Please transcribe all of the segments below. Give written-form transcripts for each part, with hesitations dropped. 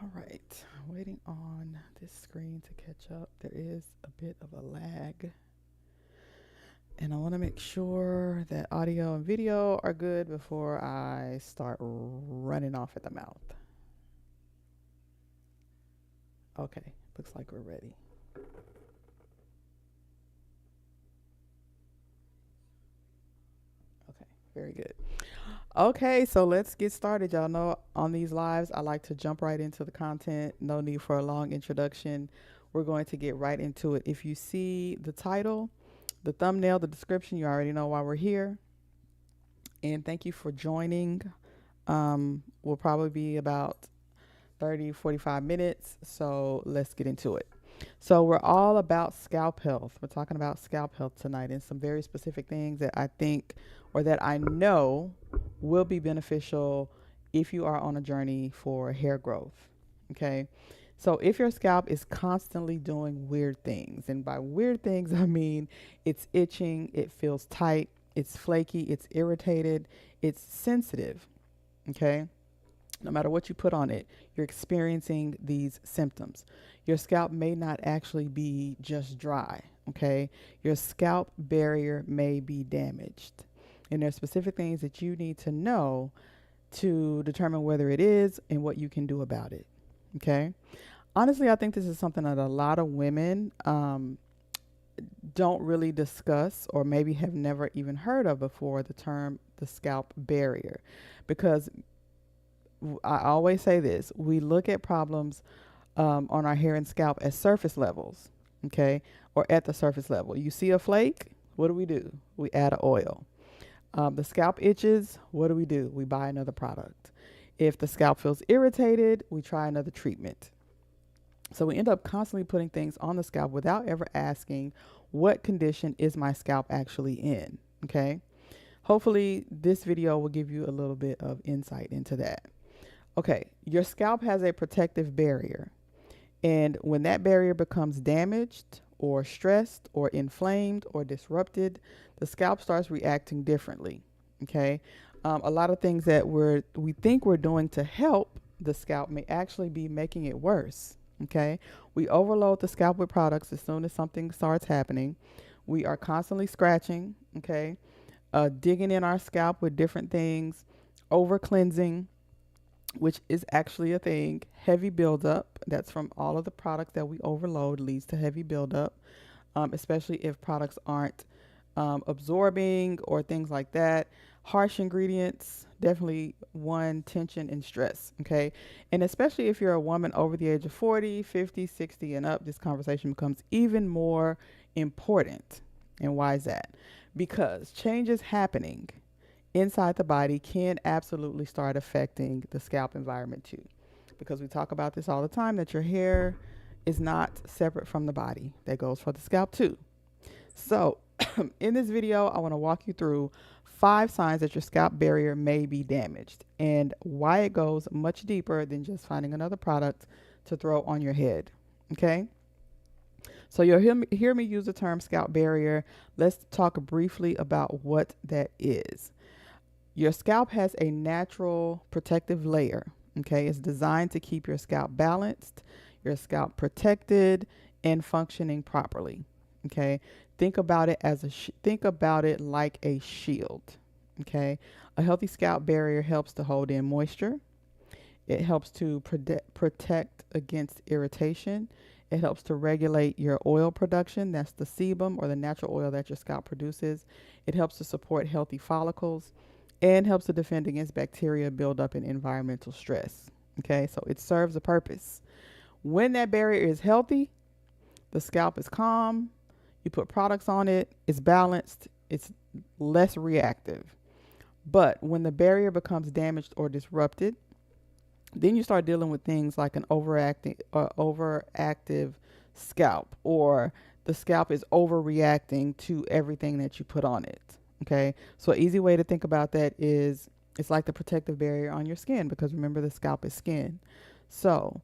All right, waiting on this screen to catch up. There is a bit of a lag, and I want to make sure that audio and video are good before I start running off at the mouth. Okay, looks like we're ready. Okay, very good. Okay, so let's get started. Y'all know on these lives, I like to jump right into the content. No need for a long introduction. We're going to get right into it. If you see the title, the thumbnail, the description, you already know why we're here. And thank you for joining. We'll probably be about 30, 45 minutes. So let's get into it. So we're all about scalp health. We're talking about scalp health tonight and some very specific things that I think or that I know will be beneficial if you are on a journey for hair growth. Okay. So if your scalp is constantly doing weird things, and by weird things, I mean it's itching, it feels tight, it's flaky, it's irritated, it's sensitive. Okay. No matter what you put on it, you're experiencing these symptoms. Your scalp may not actually be just dry, okay? Your scalp barrier may be damaged. And there's specific things that you need to know to determine whether it is and what you can do about it, okay? Honestly, I think this is something that a lot of women don't really discuss or maybe have never even heard of before, the term the scalp barrier. Because I always say this, we look at problems on our hair and scalp as surface levels, okay, or at the surface level. You see a flake, what do? We add a oil. The scalp itches, what do? We buy another product. If the scalp feels irritated, we try another treatment. So we end up constantly putting things on the scalp without ever asking, what condition is my scalp actually in, okay? Hopefully this video will give you a little bit of insight into that. Okay, your scalp has a protective barrier. And when that barrier becomes damaged or stressed or inflamed or disrupted, the scalp starts reacting differently. Okay, a lot of things that we think we're doing to help the scalp may actually be making it worse. Okay, we overload the scalp with products as soon as something starts happening. We are constantly scratching. Okay, digging in our scalp with different things, over cleansing, which is actually a thing. Heavy buildup, that's from all of the products that we overload, leads to heavy buildup, especially if products aren't absorbing or things like that. Harsh ingredients, definitely one, tension and stress. Okay. And especially if you're a woman over the age of 40, 50, 60 and up, this conversation becomes even more important. And why is that? Because change is happening inside the body can absolutely start affecting the scalp environment too. Because we talk about this all the time, that your hair is not separate from the body. That goes for the scalp too. So in this video, I want to walk you through 5 signs that your scalp barrier may be damaged and why it goes much deeper than just finding another product to throw on your head. Okay. So you'll hear me use the term scalp barrier. Let's talk briefly about what that is. Your scalp has a natural protective layer. Okay, it's designed to keep your scalp balanced, your scalp protected, and functioning properly. Okay, think about it as think about it like a shield. Okay, a healthy scalp barrier helps to hold in moisture. It helps to protect against irritation. It helps to regulate your oil production. That's the sebum or the natural oil that your scalp produces. It helps to support healthy follicles and helps to defend against bacteria buildup and environmental stress. Okay, so it serves a purpose. When that barrier is healthy, the scalp is calm, you put products on it, it's balanced, it's less reactive. But when the barrier becomes damaged or disrupted, then you start dealing with things like an overactive scalp, or the scalp is overreacting to everything that you put on it. Okay, so an easy way to think about that is it's like the protective barrier on your skin, because remember the scalp is skin. So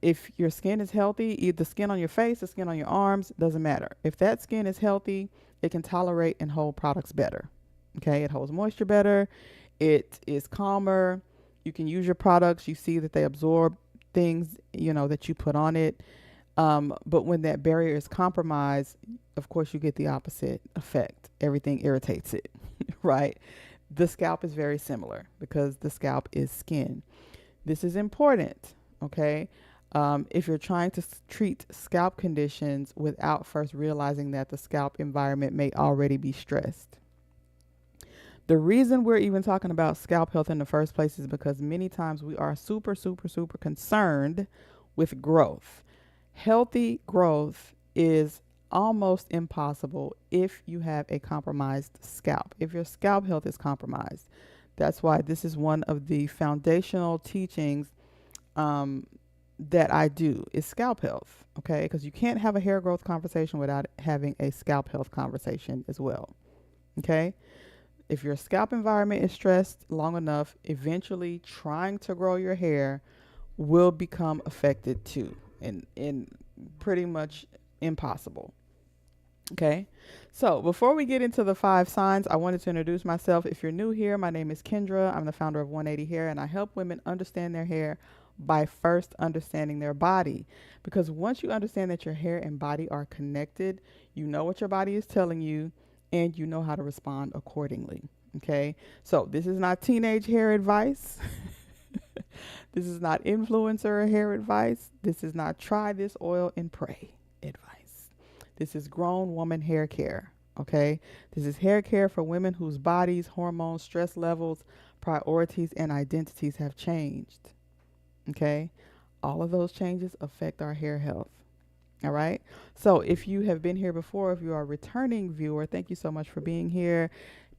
if your skin is healthy, the skin on your face, the skin on your arms, doesn't matter. If that skin is healthy, it can tolerate and hold products better. Okay, it holds moisture better. It is calmer. You can use your products. You see that they absorb things, that you put on it. But when that barrier is compromised, of course, you get the opposite effect. Everything irritates it, right? The scalp is very similar because the scalp is skin. This is important, okay? If you're trying to treat scalp conditions without first realizing that the scalp environment may already be stressed. The reason we're even talking about scalp health in the first place is because many times we are super, super, super concerned with growth. Healthy growth is almost impossible if you have a compromised scalp, if your scalp health is compromised. That's why this is one of the foundational teachings that I do is scalp health, okay? Because you can't have a hair growth conversation without having a scalp health conversation as well, okay? If your scalp environment is stressed long enough, eventually trying to grow your hair will become affected too, and pretty much impossible. Okay, so before we get into the 5 signs, I wanted to introduce myself. If you're new here, my name is Kendra. I'm the founder of 180 Hair, and I help women understand their hair by first understanding their body. Because once you understand that your hair and body are connected, you know what your body is telling you, and you know how to respond accordingly. Okay, so this is not teenage hair advice. This is not influencer hair advice. This is not try this oil and pray advice. This is grown woman hair care, okay? This is hair care for women whose bodies, hormones, stress levels, priorities, and identities have changed, okay? All of those changes affect our hair health, all right? So if you have been here before, if you are a returning viewer, thank you so much for being here.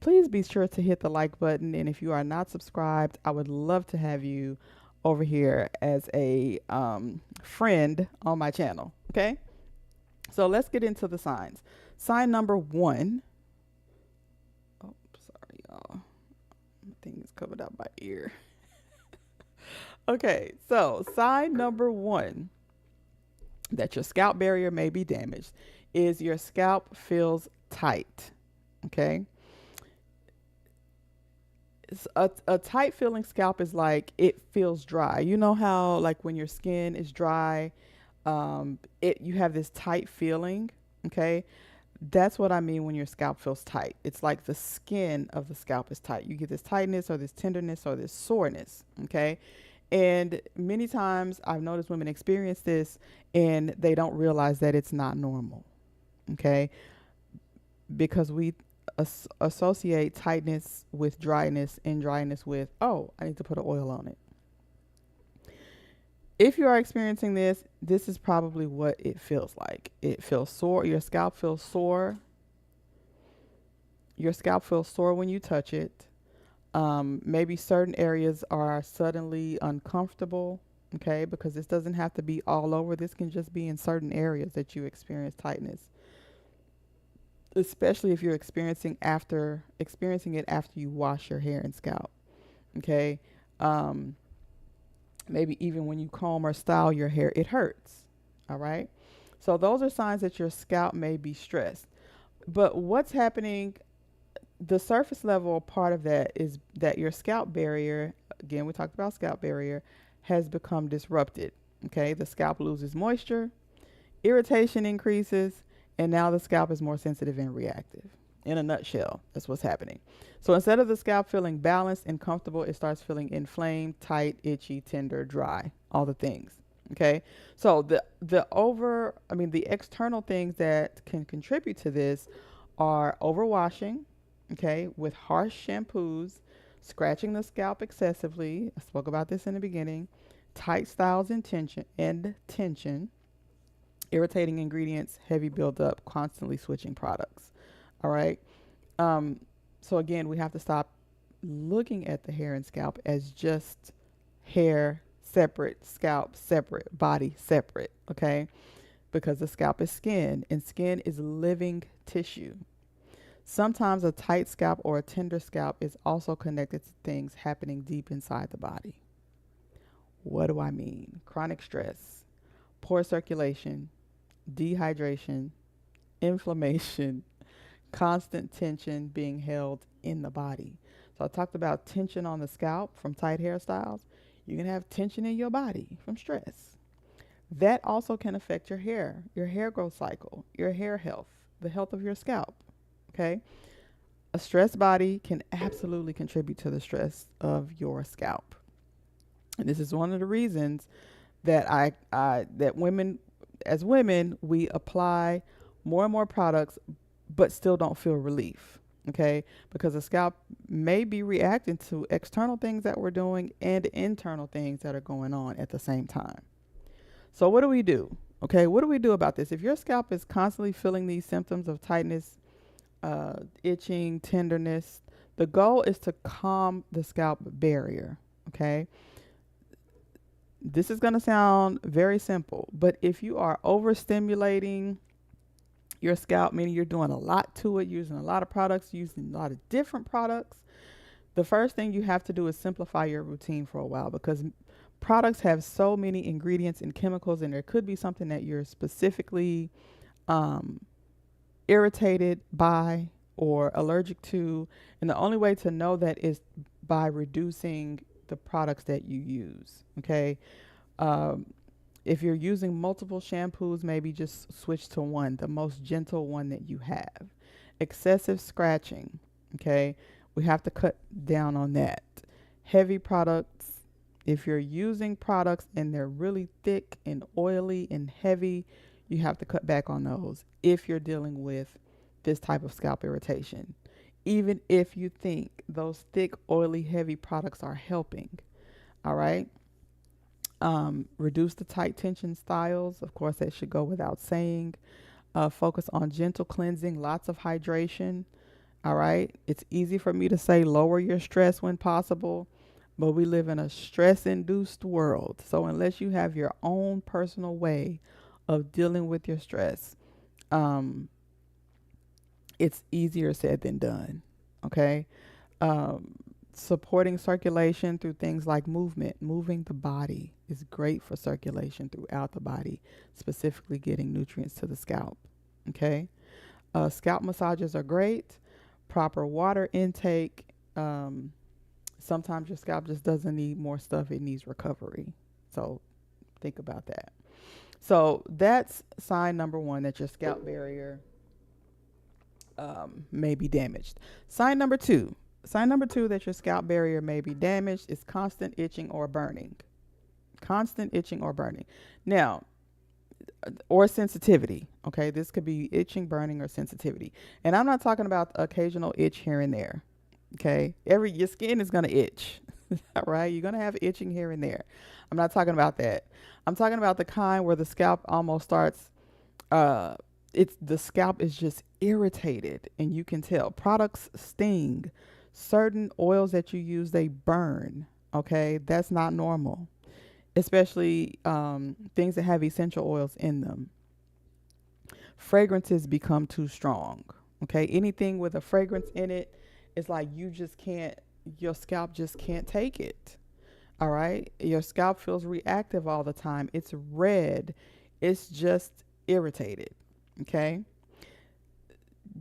Please be sure to hit the like button, and if you are not subscribed, I would love to have you over here as a friend on my channel, okay? So let's get into the signs. Sign number 1. Oh, sorry, y'all. My thing is covered up by ear. Okay, so sign number 1 that your scalp barrier may be damaged is your scalp feels tight. Okay. A tight feeling scalp is like it feels dry. You know how like when your skin is dry, you have this tight feeling, okay? That's what I mean when your scalp feels tight. It's like the skin of the scalp is tight. You get this tightness or this tenderness or this soreness, okay? And many times I've noticed women experience this and they don't realize that it's not normal, okay? Because we associate tightness with dryness and dryness with, oh, I need to put an oil on it. If you are experiencing this, this is probably what it feels like. It feels sore. Your scalp feels sore. Your scalp feels sore when you touch it. Maybe certain areas are suddenly uncomfortable, okay? Because this doesn't have to be all over. This can just be in certain areas that you experience tightness, especially if you're experiencing it after you wash your hair and scalp, okay? Maybe even when you comb or style your hair, it hurts. All right. So those are signs that your scalp may be stressed. But what's happening, the surface level part of that is that your scalp barrier, again, we talked about scalp barrier, has become disrupted. Okay. The scalp loses moisture, irritation increases, and now the scalp is more sensitive and reactive. In a nutshell, that's what's happening. So instead of the scalp feeling balanced and comfortable, it starts feeling inflamed, tight, itchy, tender, dry, all the things. Okay. So the external things that can contribute to this are overwashing, okay, with harsh shampoos, scratching the scalp excessively. I spoke about this in the beginning. Tight styles and tension, irritating ingredients, heavy buildup, constantly switching products. All right. So again, we have to stop looking at the hair and scalp as just hair separate, scalp separate, body separate. Okay. Because the scalp is skin and skin is living tissue. Sometimes a tight scalp or a tender scalp is also connected to things happening deep inside the body. What do I mean? Chronic stress, poor circulation, dehydration, inflammation, constant tension being held in the body. So I talked about tension on the scalp from tight hairstyles. You can have tension in your body from stress. That also can affect your hair growth cycle, your hair health, the health of your scalp. Okay. A stressed body can absolutely contribute to the stress of your scalp. And this is one of the reasons that that women, as women, we apply more and more products, but still don't feel relief. Okay, because the scalp may be reacting to external things that we're doing and internal things that are going on at the same time. So what do we do? Okay, what do we do about this? If your scalp is constantly feeling these symptoms of tightness, itching, tenderness, the goal is to calm the scalp barrier. Okay, this is going to sound very simple, but if you are overstimulating your scalp, meaning you're doing a lot to it, using a lot of products, using a lot of different products, the first thing you have to do is simplify your routine for a while, because products have so many ingredients and chemicals, and there could be something that you're specifically um, irritated by or allergic to. And the only way to know that is by reducing the products that you use. Okay. Um, if you're using multiple shampoos, maybe just switch to one, the most gentle one that you have. Excessive scratching. Okay. We have to cut down on that. Heavy products. If you're using products and they're really thick and oily and heavy, you have to cut back on those if you're dealing with this type of scalp irritation. Even if you think those thick, oily, heavy products are helping. All right. Reduce the tight tension styles. Of course, that should go without saying. Focus on gentle cleansing, lots of hydration. All right. It's easy for me to say lower your stress when possible, but we live in a stress induced world. So unless you have your own personal way of dealing with your stress, it's easier said than done. Okay. Um, Supporting circulation through things like movement. Moving the body is great for circulation throughout the body, specifically getting nutrients to the scalp. Okay. Scalp massages are great. Proper water intake. Sometimes your scalp just doesn't need more stuff, it needs recovery. So think about that. So that's sign number one, that your scalp barrier may be damaged. Sign number two. Sign number two that your scalp barrier may be damaged is constant itching or burning. Constant itching or burning. Now, or sensitivity. Okay, this could be itching, burning, or sensitivity. And I'm not talking about occasional itch here and there. Okay, your skin is gonna itch. All right, you're gonna have itching here and there. I'm not talking about that. I'm talking about the kind where the scalp almost starts. It's the scalp is just irritated, and you can tell. Products sting. Certain oils that you use, they burn. Okay, that's not normal, especially things that have essential oils in them. Fragrances become too strong. Okay, anything with a fragrance in it, it's like you just can't, your scalp just can't take it. All right, your scalp feels reactive all the time. It's red, it's just irritated. Okay,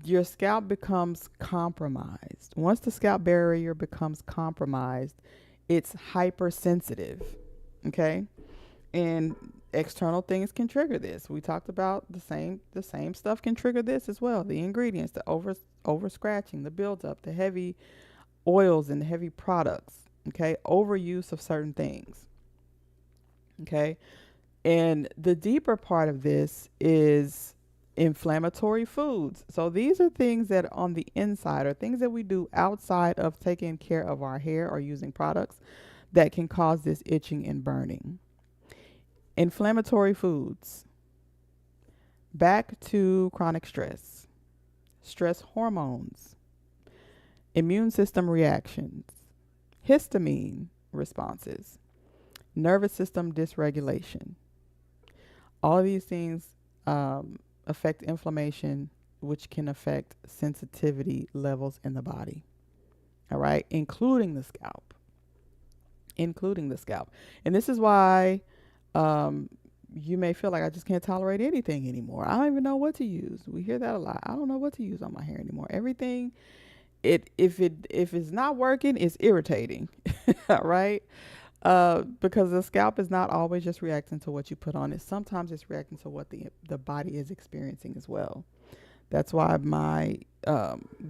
your scalp becomes compromised. Once the scalp barrier becomes compromised, it's hypersensitive. Okay, and external things can trigger this. We talked about the same stuff can trigger this as well. The ingredients, the over scratching, the buildup, the heavy oils and the heavy products. Okay, overuse of certain things. Okay, and the deeper part of this is inflammatory foods. So these are things that on the inside, or things that we do outside of taking care of our hair or using products, that can cause this itching and burning. Inflammatory foods. Back to chronic stress. Stress hormones. Immune system reactions. Histamine responses. Nervous system dysregulation. All of these things affect inflammation, which can affect sensitivity levels in the body. All right, including the scalp. Including the scalp. And this is why you may feel like, I just can't tolerate anything anymore. I don't even know what to use. We hear that a lot. I don't know what to use on my hair anymore. Everything if it's not working, it's irritating. All right. Because the scalp is not always just reacting to what you put on it. Sometimes it's reacting to what the body is experiencing as well. That's why my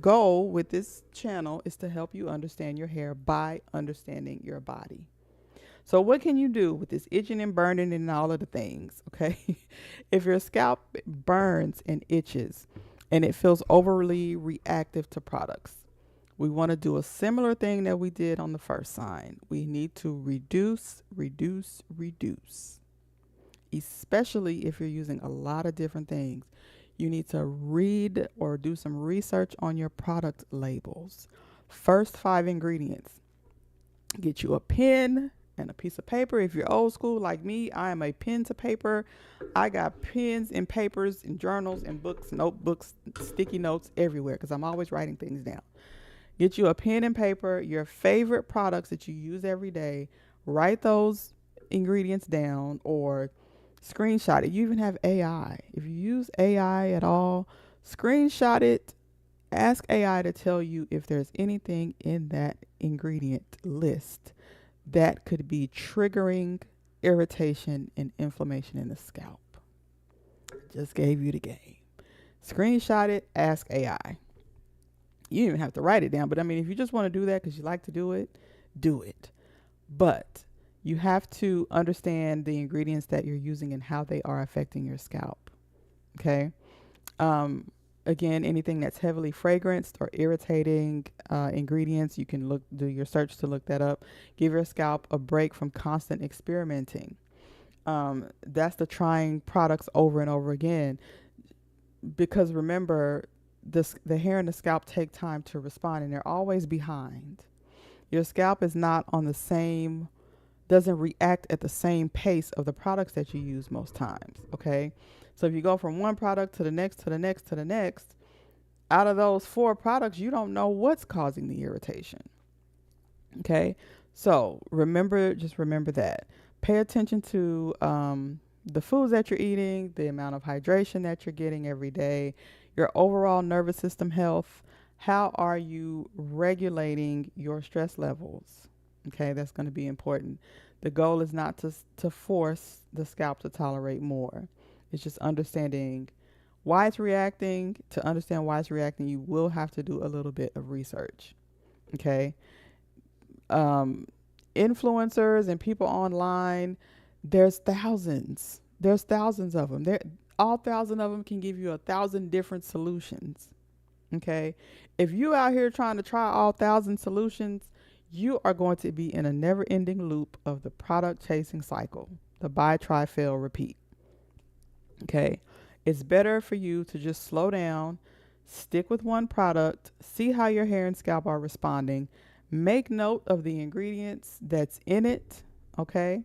goal with this channel is to help you understand your hair by understanding your body. So what can you do with this itching and burning and all of the things? Okay. If your scalp burns and itches and it feels overly reactive to products, we want to do a similar thing that we did on the first sign. We need to reduce, reduce, reduce. Especially if you're using a lot of different things. You need to read or do some research on your product labels. First 5 ingredients. Get you a pen and a piece of paper. If you're old school like me, I am a pen to paper. I got pens and papers and journals and books, notebooks, sticky notes everywhere because I'm always writing things down. Get you a pen and paper, your favorite products that you use every day. Write those ingredients down or screenshot it. You even have AI. If you use AI at all, screenshot it. Ask AI to tell you if there's anything in that ingredient list that could be triggering irritation and inflammation in the scalp. Just gave you the game. Screenshot it, ask AI. You don't even have to write it down, but I mean, if you just want to do that because you like to do it, do it. But you have to understand the ingredients that you're using and how they are affecting your scalp. Okay. Again, anything that's heavily fragranced or irritating ingredients, you can do your search to look that up. Give your scalp a break from constant experimenting. That's the trying products over and over again. Because remember, the hair and the scalp take time to respond, and they're always behind. Your scalp is not on the same, doesn't react at the same pace of the products that you use most times. Okay. So if you go from one product to the next, to the next, to the next, out of those 4 products, you don't know what's causing the irritation. Okay. So just remember that. Pay attention to the foods that you're eating, the amount of hydration that you're getting every day, your overall nervous system health. How are you regulating your stress levels? Okay, that's going to be important. The goal is not to force the scalp to tolerate more. It's just understanding why it's reacting. To understand why it's reacting, you will have to do a little bit of research. Okay. Influencers and people online, there's thousands. There's thousands of them. All 1,000 of them can give you 1,000 different solutions. Okay. If you out here trying to try all 1,000 solutions, you are going to be in a never ending loop of the product chasing cycle, the buy, try, fail, repeat. Okay. It's better for you to just slow down, stick with one product, see how your hair and scalp are responding, make note of the ingredients that's in it. Okay.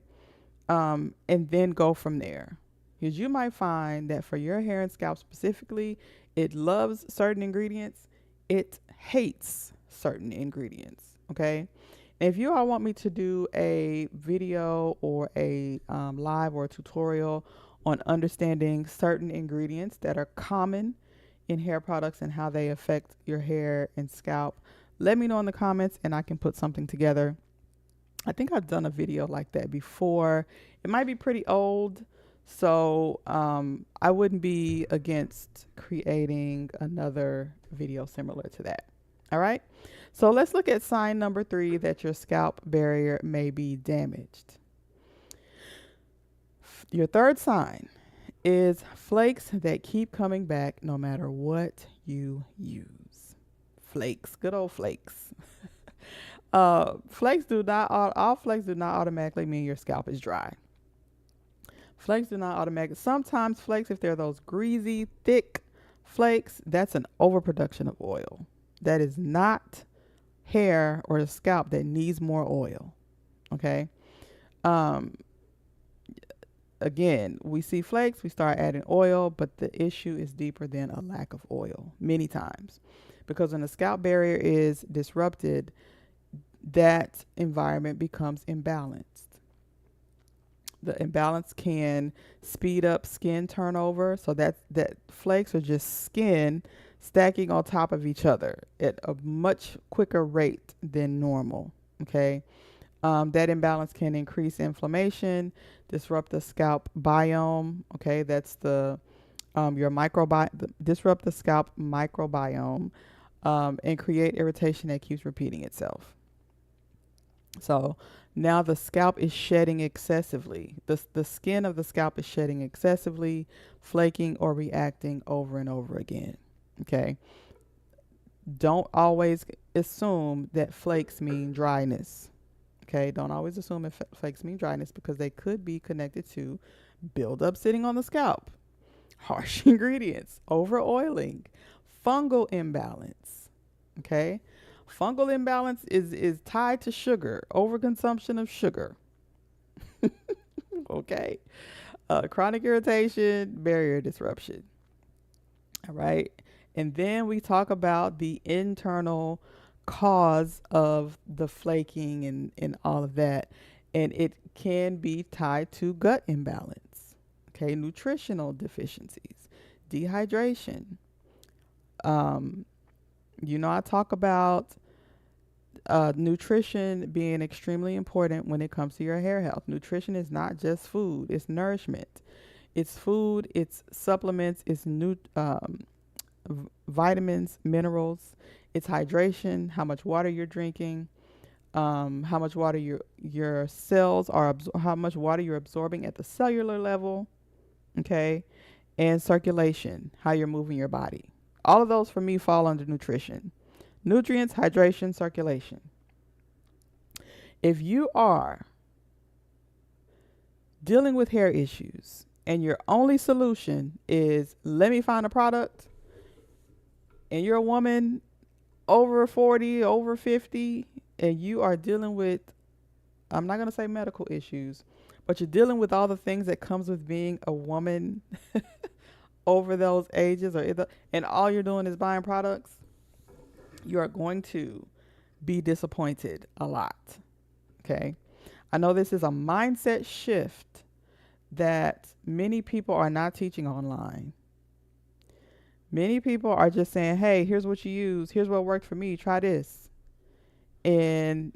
And then go from there. Because you might find that for your hair and scalp specifically, it loves certain ingredients. It hates certain ingredients. Okay. And if you all want me to do a video or a live or a tutorial on understanding certain ingredients that are common in hair products and how they affect your hair and scalp, let me know in the comments and I can put something together. I think I've done a video like that before. It might be pretty old, so I wouldn't be against creating another video similar to that. All right. So let's look at sign number 3, that your scalp barrier may be damaged. Your third sign is flakes that keep coming back no matter what you use. Flakes, good old flakes. All flakes do not automatically mean your scalp is dry. Flakes do not automatically. Sometimes flakes, if they're those greasy, thick flakes, that's an overproduction of oil. That is not hair or the scalp that needs more oil. Okay. Again, we see flakes, we start adding oil, but the issue is deeper than a lack of oil many times. Because when the scalp barrier is disrupted, that environment becomes imbalanced. The imbalance can speed up skin turnover. So that flakes are just skin stacking on top of each other at a much quicker rate than normal. Okay. That imbalance can increase inflammation, disrupt the scalp biome. Okay. That's the your disrupt the scalp microbiome, and create irritation that keeps repeating itself. So now the scalp is shedding excessively. The skin of the scalp is shedding excessively, flaking or reacting over and over again. Okay. Don't always assume that flakes mean dryness. Okay. Don't always assume that flakes mean dryness, because they could be connected to buildup sitting on the scalp, harsh ingredients, over oiling, fungal imbalance. Okay. Fungal imbalance is tied to sugar, overconsumption of sugar. Okay. Chronic irritation, barrier disruption. All right. And then we talk about the internal cause of the flaking and all of that. And it can be tied to gut imbalance. Okay. Nutritional deficiencies, dehydration. I talk about nutrition being extremely important when it comes to your hair health. Nutrition is not just food, it's nourishment. It's food, it's supplements, it's vitamins, minerals, it's hydration, how much water you're drinking, how much water your cells are, how much water you're absorbing at the cellular level, okay, and circulation, how you're moving your body. All of those for me fall under nutrition. Nutrients, hydration, circulation. If you are dealing with hair issues and your only solution is let me find a product, and you're a woman over 40, over 50, and you are dealing with, I'm not going to say medical issues, but you're dealing with all the things that comes with being a woman over those ages, and all you're doing is buying products, you are going to be disappointed a lot. Okay. I know this is a mindset shift that many people are not teaching online. Many people are just saying, hey, here's what you use. Here's what worked for me. Try this. And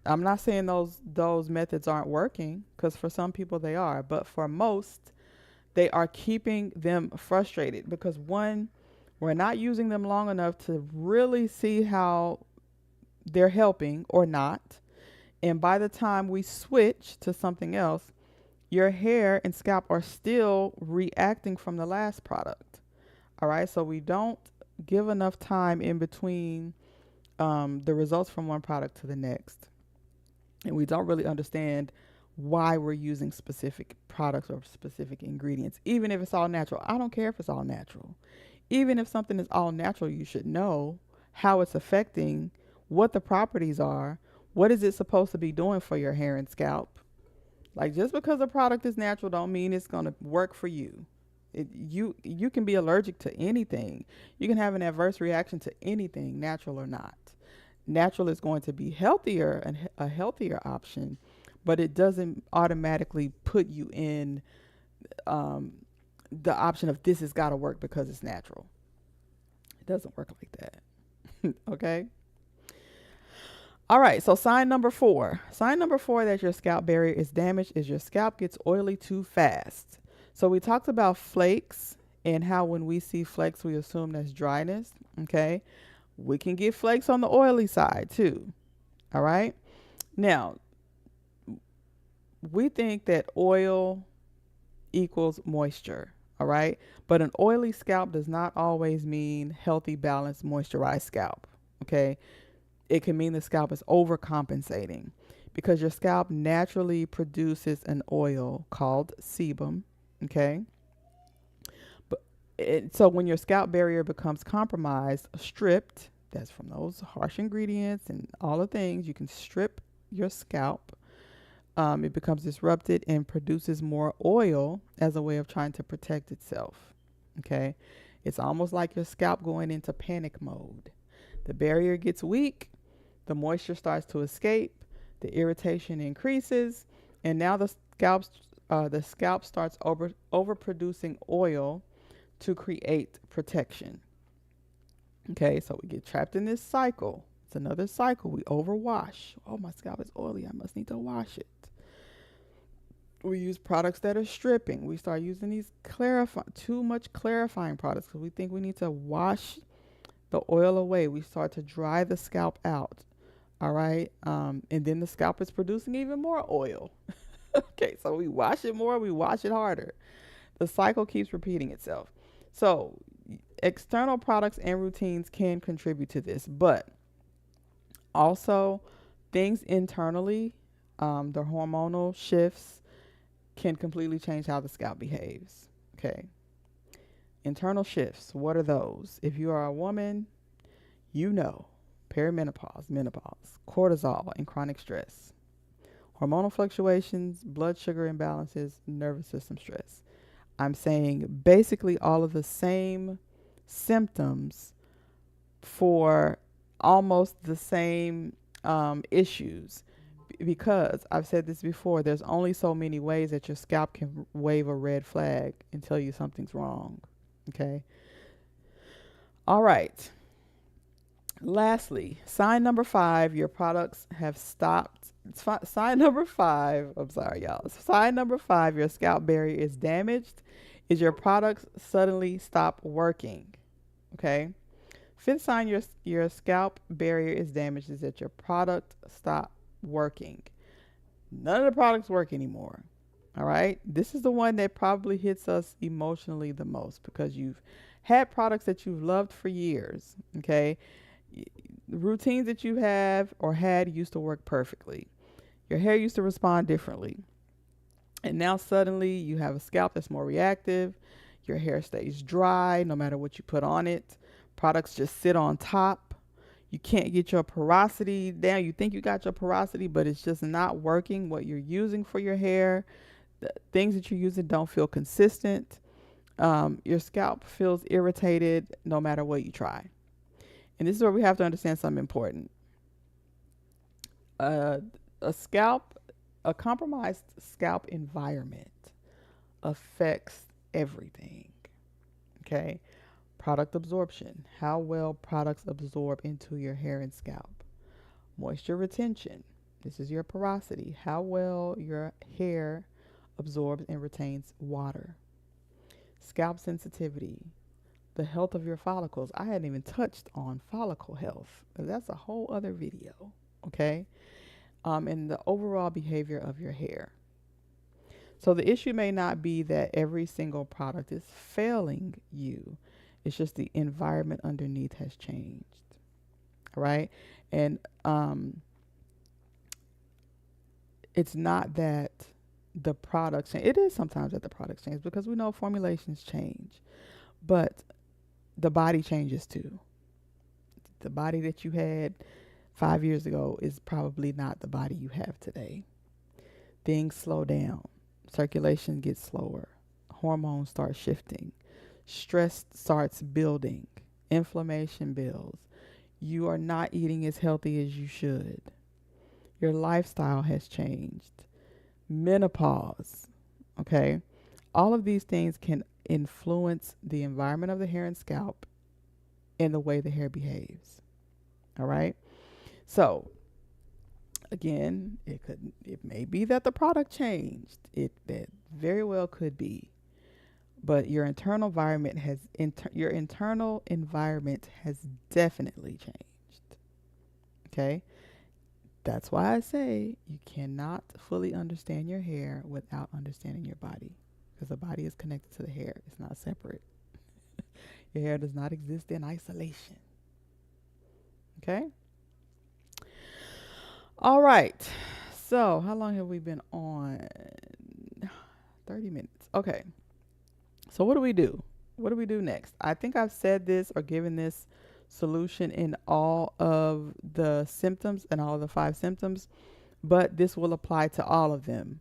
I'm not saying those methods aren't working, because for some people they are. But for most, they are keeping them frustrated because, one, we're not using them long enough to really see how they're helping or not. And by the time we switch to something else, your hair and scalp are still reacting from the last product. All right. So we don't give enough time in between the results from one product to the next. And we don't really understand why we're using specific products or specific ingredients, even if it's all natural. I don't care if it's all natural. Even if something is all natural, you should know how it's affecting, what the properties are, what is it supposed to be doing for your hair and scalp. Like, just because a product is natural don't mean it's going to work for you. You can be allergic to anything. You can have an adverse reaction to anything, natural or not. Natural is going to be healthier and a healthier option, but it doesn't automatically put you in the option of this has got to work because it's natural. It doesn't work like that. Okay. All right. So sign number 4. Sign number 4 that your scalp barrier is damaged is your scalp gets oily too fast. So we talked about flakes and how when we see flakes, we assume that's dryness. Okay. We can get flakes on the oily side too. All right. Now, we think that oil equals moisture. All right. But an oily scalp does not always mean healthy, balanced, moisturized scalp. Okay. It can mean the scalp is overcompensating because your scalp naturally produces an oil called sebum. Okay. So when your scalp barrier becomes compromised, stripped, that's from those harsh ingredients and all the things, you can strip your scalp. It becomes disrupted and produces more oil as a way of trying to protect itself. Okay. It's almost like your scalp going into panic mode. The barrier gets weak, the moisture starts to escape, the irritation increases, and now the scalp starts overproducing oil to create protection. Okay, so we get trapped in this cycle. It's another cycle. We overwash. Oh, my scalp is oily. I must need to wash it. We use products that are stripping. We start using these too much clarifying products because we think we need to wash the oil away. We start to dry the scalp out. All right. And then the scalp is producing even more oil. Okay, so we wash it more, we wash it harder. The cycle keeps repeating itself. So external products and routines can contribute to this, but also things internally, the hormonal shifts can completely change how the scalp behaves. Okay. Internal shifts, what are those? If you are a woman, you know perimenopause, menopause, cortisol, and chronic stress, hormonal fluctuations, blood sugar imbalances, nervous system stress. I'm saying basically all of the same symptoms for almost the same issues. Because I've said this before, there's only so many ways that your scalp can wave a red flag and tell you something's wrong. Okay. All right. Lastly, sign number 5, your products have stopped. Sign number 5, I'm sorry, y'all. Sign number 5, your scalp barrier is damaged, is your products suddenly stop working. Okay. Fifth sign your scalp barrier is damaged is that your product stop working. None of the products work anymore. All right. This is the one that probably hits us emotionally the most because you've had products that you've loved for years. Okay. The routines that you have or had used to work perfectly. Your hair used to respond differently. And now suddenly you have a scalp that's more reactive. Your hair stays dry no matter what you put on it. Products just sit on top. You can't get your porosity down. You think you got your porosity, but it's just not working. What you're using for your hair, the things that you're using don't feel consistent. Your scalp feels irritated no matter what you try. And this is where we have to understand something important. A compromised scalp environment affects everything. Okay. Product absorption, how well products absorb into your hair and scalp. Moisture retention, this is your porosity, how well your hair absorbs and retains water. Scalp sensitivity, the health of your follicles. I hadn't even touched on follicle health. That's a whole other video, okay? And the overall behavior of your hair. So the issue may not be that every single product is failing you. It's just the environment underneath has changed, right? And it's not that the products change. It is sometimes that the products change because we know formulations change, but the body changes too. The body that you had 5 years ago is probably not the body you have today. Things slow down. Circulation gets slower. Hormones start shifting. Stress starts building. Inflammation builds. You are not eating as healthy as you should. Your lifestyle has changed. Menopause. Okay. All of these things can influence the environment of the hair and scalp and the way the hair behaves. All right. So again, it may be that the product changed. It very well could be. But your internal environment has definitely changed. Okay? That's why I say you cannot fully understand your hair without understanding your body. Because the body is connected to the hair. It's not separate. Your hair does not exist in isolation. Okay? All right. So, how long have we been on? 30 minutes. Okay. So what do we do? What do we do next? I think I've said this or given this solution in all of the symptoms and all of the 5 symptoms, but this will apply to all of them.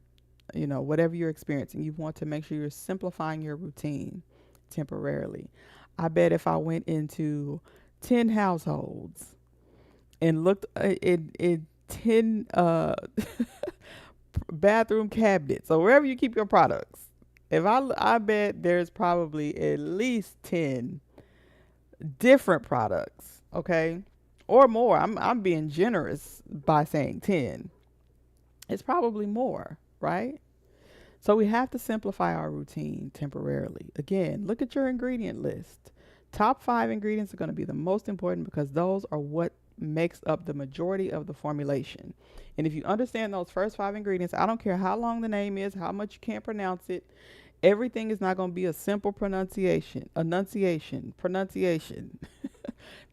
You know, whatever you're experiencing, you want to make sure you're simplifying your routine temporarily. I bet if I went into 10 households and looked in 10 bathroom cabinets or wherever you keep your products, I bet there's probably at least 10 different products, okay? Or more. I'm being generous by saying 10. It's probably more, right? So we have to simplify our routine temporarily. Again, look at your ingredient list. Top 5 ingredients are going to be the most important because those are what makes up the majority of the formulation. And if you understand those first 5 ingredients, I don't care how long the name is, how much you can't pronounce it, everything is not going to be a simple pronunciation.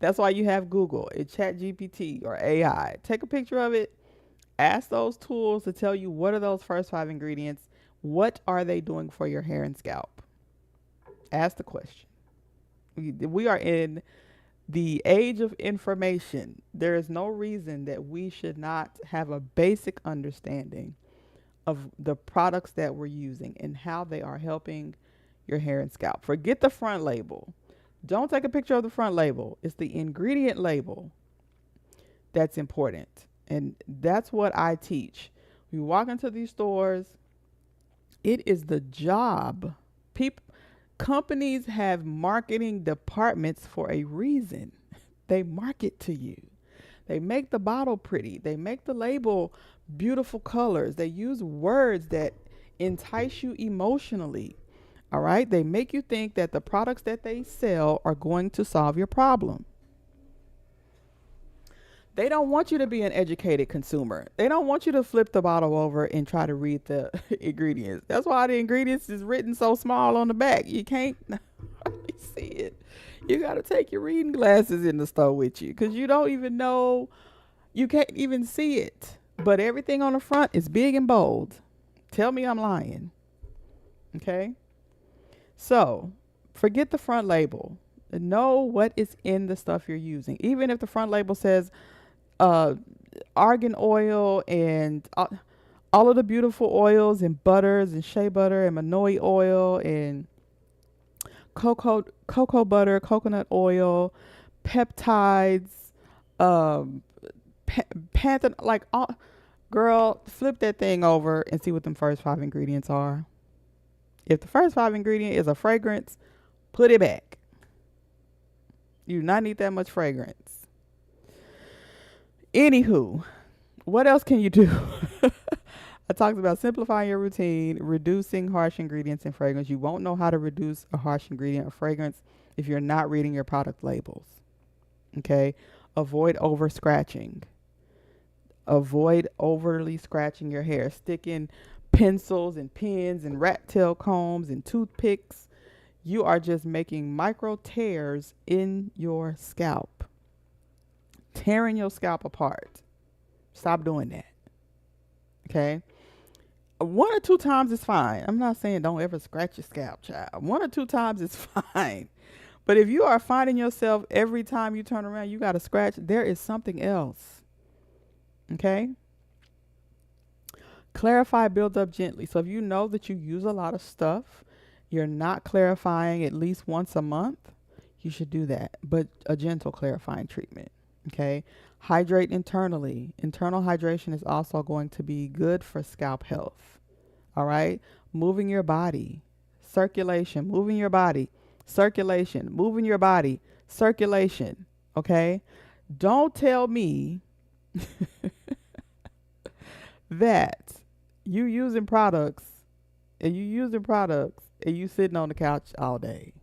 That's why you have Google, Chat GPT, or AI. Take a picture of it. Ask those tools to tell you what are those first 5 ingredients. What are they doing for your hair and scalp? Ask the question. We are in the age of information. There is no reason that we should not have a basic understanding of the products that we're using and how they are helping your hair and scalp. Forget the front label. Don't take a picture of the front label. It's the ingredient label that's important. And that's what I teach. We walk into these stores, it is the job. Companies have marketing departments for a reason. They market to you. They make the bottle pretty. They make the label beautiful colors. They use words that entice you emotionally. All right? They make you think that the products that they sell are going to solve your problem. They don't want you to be an educated consumer. They don't want you to flip the bottle over and try to read the ingredients. That's why the ingredients is written so small on the back. You can't hardly see it. You got to take your reading glasses in the store with you because you don't even know. You can't even see it. But everything on the front is big and bold. Tell me I'm lying. Okay? So, forget the front label. Know what is in the stuff you're using. Even if the front label says argan oil and all of the beautiful oils and butters and shea butter and manoi oil and cocoa butter, coconut oil, peptides, panthen, like all. Girl, flip that thing over and see what them first 5 ingredients are. If the first 5 ingredient is a fragrance, put it back. You do not need that much fragrance. Anywho, what else can you do? I talked about simplifying your routine, reducing harsh ingredients and fragrance. You won't know how to reduce a harsh ingredient or fragrance if you're not reading your product labels. Okay? Avoid over scratching. Avoid overly scratching your hair. Sticking pencils and pens and rat tail combs and toothpicks. You are just making micro tears in your scalp. Tearing your scalp apart. Stop doing that. Okay? 1 or 2 times is fine. I'm not saying don't ever scratch your scalp, child. 1 or 2 times is fine. But if you are finding yourself every time you turn around, you got to scratch, there is something else. Okay? Clarify, build up gently. So if you know that you use a lot of stuff, you're not clarifying at least once a month, you should do that. But a gentle clarifying treatment. Okay? Hydrate internally. Internal hydration is also going to be good for scalp health. All right? Moving your body. Circulation. Moving your body. Circulation. Moving your body. Circulation. Okay? Don't tell me that you using products and you sitting on the couch all day.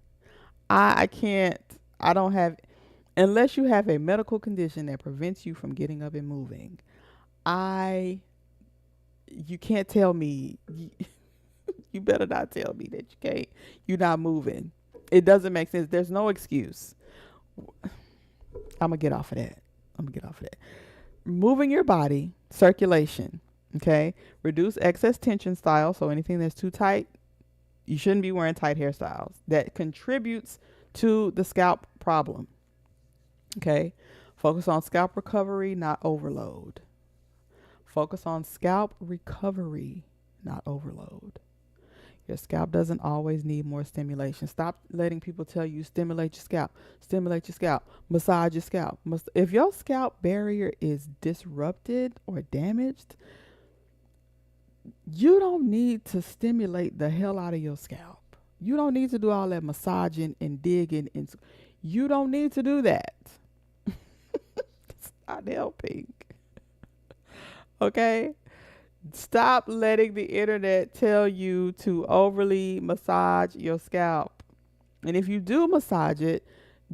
I can't. I don't have, unless you have a medical condition that prevents you from getting up and moving. You can't tell me. You better not tell me that you're not moving. It doesn't make sense. There's no excuse. I'm gonna get off of that. Moving your body, circulation. Okay. Reduce excess tension style. So anything that's too tight, you shouldn't be wearing tight hairstyles. That contributes to the scalp problem. Okay. Focus on scalp recovery, not overload. Focus on scalp recovery, not overload. Your scalp doesn't always need more stimulation. Stop letting people tell you stimulate your scalp, massage your scalp. If your scalp barrier is disrupted or damaged, you don't need to stimulate the hell out of your scalp. You don't need to do all that massaging and digging. You don't need to do that. It's not helping. Okay? Stop letting the internet tell you to overly massage your scalp. And if you do massage it,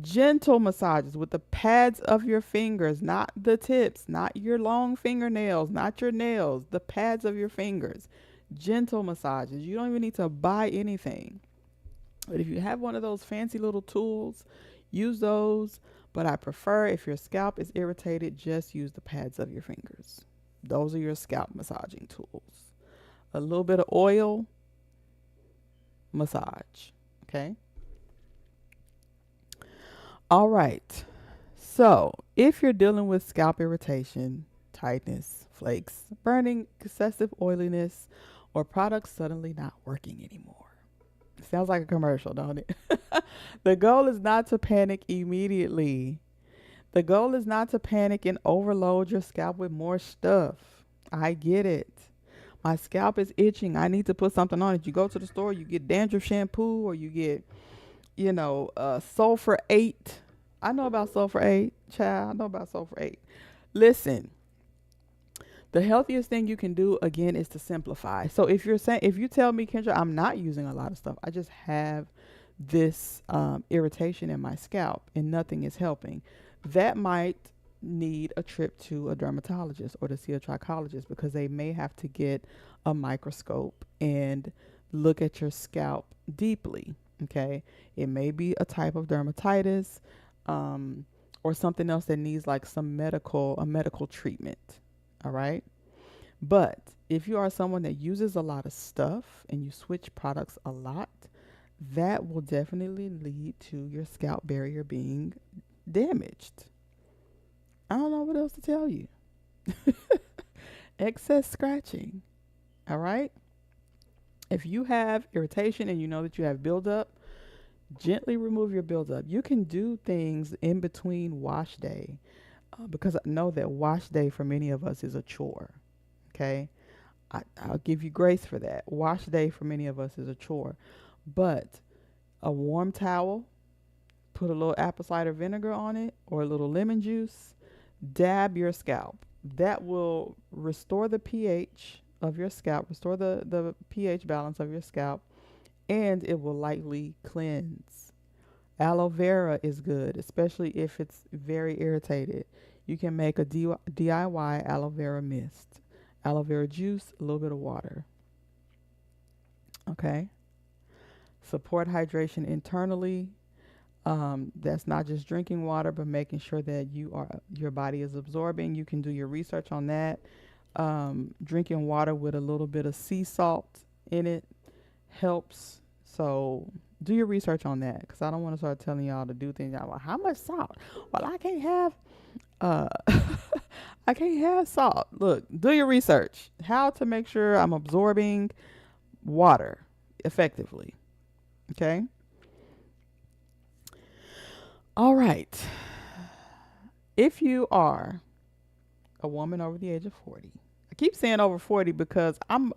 gentle massages with the pads of your fingers, not the tips, not your long fingernails, not your nails, the pads of your fingers. Gentle massages. You don't even need to buy anything. But if you have one of those fancy little tools, use those. But I prefer, if your scalp is irritated, just use the pads of your fingers. Those are your scalp massaging tools. A little bit of oil, massage. Okay. All right. So if you're dealing with scalp irritation, tightness, flakes, burning, excessive oiliness, or products suddenly not working anymore. Sounds like a commercial, don't it? The goal is not to panic immediately. The goal is not to panic and overload your scalp with more stuff. I get it. My scalp is itching. I need to put something on it. You go to the store, you get dandruff shampoo, or you get, sulfur 8. I know about sulfur 8, child. I know about sulfur 8. Listen, the healthiest thing you can do, again, is to simplify. So if you tell me, Kendra, I'm not using a lot of stuff, I just have this irritation in my scalp and nothing is helping, that might need a trip to a dermatologist or to see a trichologist, because they may have to get a microscope and look at your scalp deeply. Okay. It may be a type of dermatitis, or something else that needs like a medical treatment. All right. But if you are someone that uses a lot of stuff and you switch products a lot, that will definitely lead to your scalp barrier being damaged. I don't know what else to tell you. Excess scratching. All right. If you have irritation and you know that you have buildup, gently remove your buildup. You can do things in between wash day, because I know that wash day for many of us is a chore. Okay. I'll give you grace for that. Wash day for many of us is a chore. But a warm towel, put a little apple cider vinegar on it or a little lemon juice, dab your scalp. That will restore the pH of your scalp, restore the pH balance of your scalp, and it will lightly cleanse. Aloe vera is good, especially if it's very irritated. You can make a DIY aloe vera mist. Aloe vera juice, a little bit of water. Okay. Support hydration internally. That's not just drinking water, but making sure that your body is absorbing. You can do your research on that. Drinking water with a little bit of sea salt in it helps. So do your research on that, because I don't want to start telling y'all to do things. Well, how much salt? Well, I can't have I can't have salt. Look, do your research. How to make sure I'm absorbing water effectively. Okay. All right. If you are a woman over the age of 40, I keep saying over 40 because I'm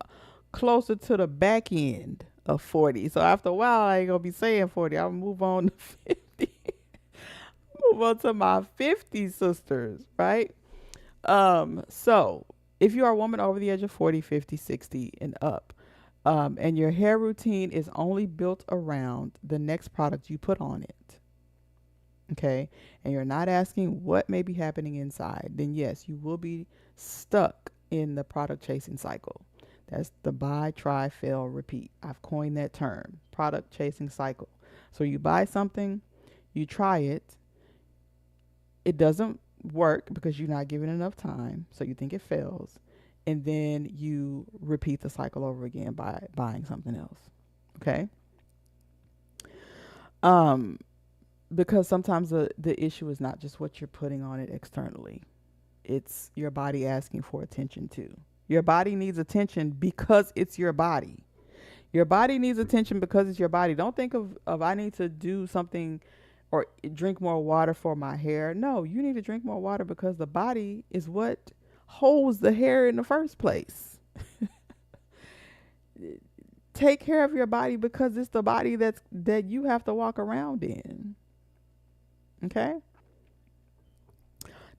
closer to the back end of 40. So after a while, I ain't going to be saying 40. I'll move on to 50. Move on to my 50 sisters, right? So if you are a woman over the age of 40, 50, 60 and up, and your hair routine is only built around the next product you put on it, okay, and you're not asking what may be happening inside, then yes, you will be stuck in the product chasing cycle. That's the buy, try, fail, repeat. I've coined that term, product chasing cycle. So you buy something, you try it, it doesn't work because you're not giving enough time, so you think it fails, and then you repeat the cycle over again by buying something else. Okay. Because sometimes the issue is not just what you're putting on it externally. It's your body asking for attention too. Your body needs attention because it's your body. Your body needs attention because it's your body. Don't think of I need to do something or drink more water for my hair. No, you need to drink more water because the body is what holds the hair in the first place. Take care of your body because it's the body that you have to walk around in. Okay.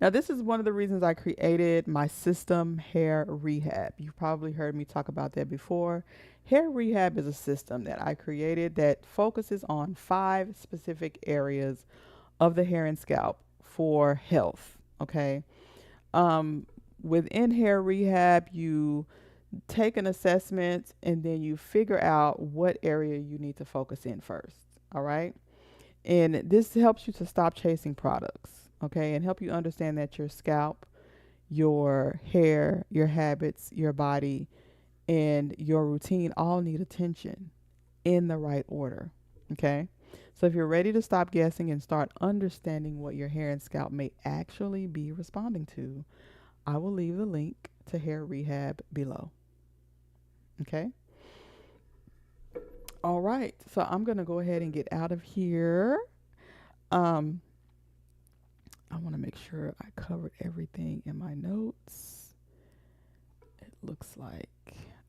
Now, this is one of the reasons I created my system, Hair Rehab. You've probably heard me talk about that before. Hair Rehab is a system that I created that focuses on 5 specific areas of the hair and scalp for health. Okay. Um, Within Hair Rehab, you take an assessment and then you figure out what area you need to focus in first. All right. And this helps you to stop chasing products, okay, and help you understand that your scalp, your hair, your habits, your body, and your routine all need attention in the right order, okay? So if you're ready to stop guessing and start understanding what your hair and scalp may actually be responding to, I will leave the link to Hair Rehab below, okay? All right, so I'm going to go ahead and get out of here. Um, I want to make sure I covered everything in my notes. It looks like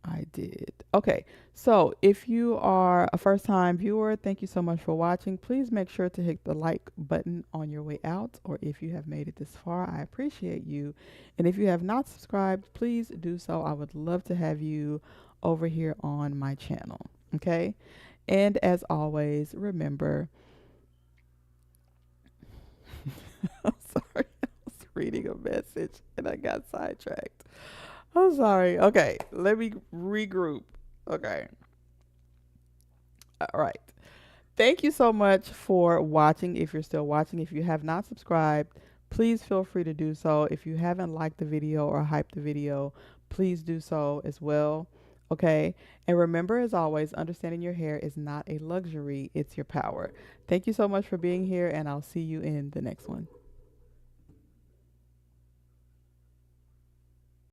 I did. Okay, so if you are a first time viewer, thank you so much for watching. Please make sure to hit the like button on your way out, or if you have made it this far, I appreciate you. And if you have not subscribed, please do so. I would love to have you over here on my channel. Okay, and as always, remember, I'm sorry, I was reading a message and I got sidetracked. I'm sorry. Okay, let me regroup. Okay. All right. Thank you so much for watching. If you're still watching, if you have not subscribed, please feel free to do so. If you haven't liked the video or hyped the video, please do so as well. Okay. And remember, as always, understanding your hair is not a luxury, it's your power. Thank you so much for being here, and I'll see you in the next one.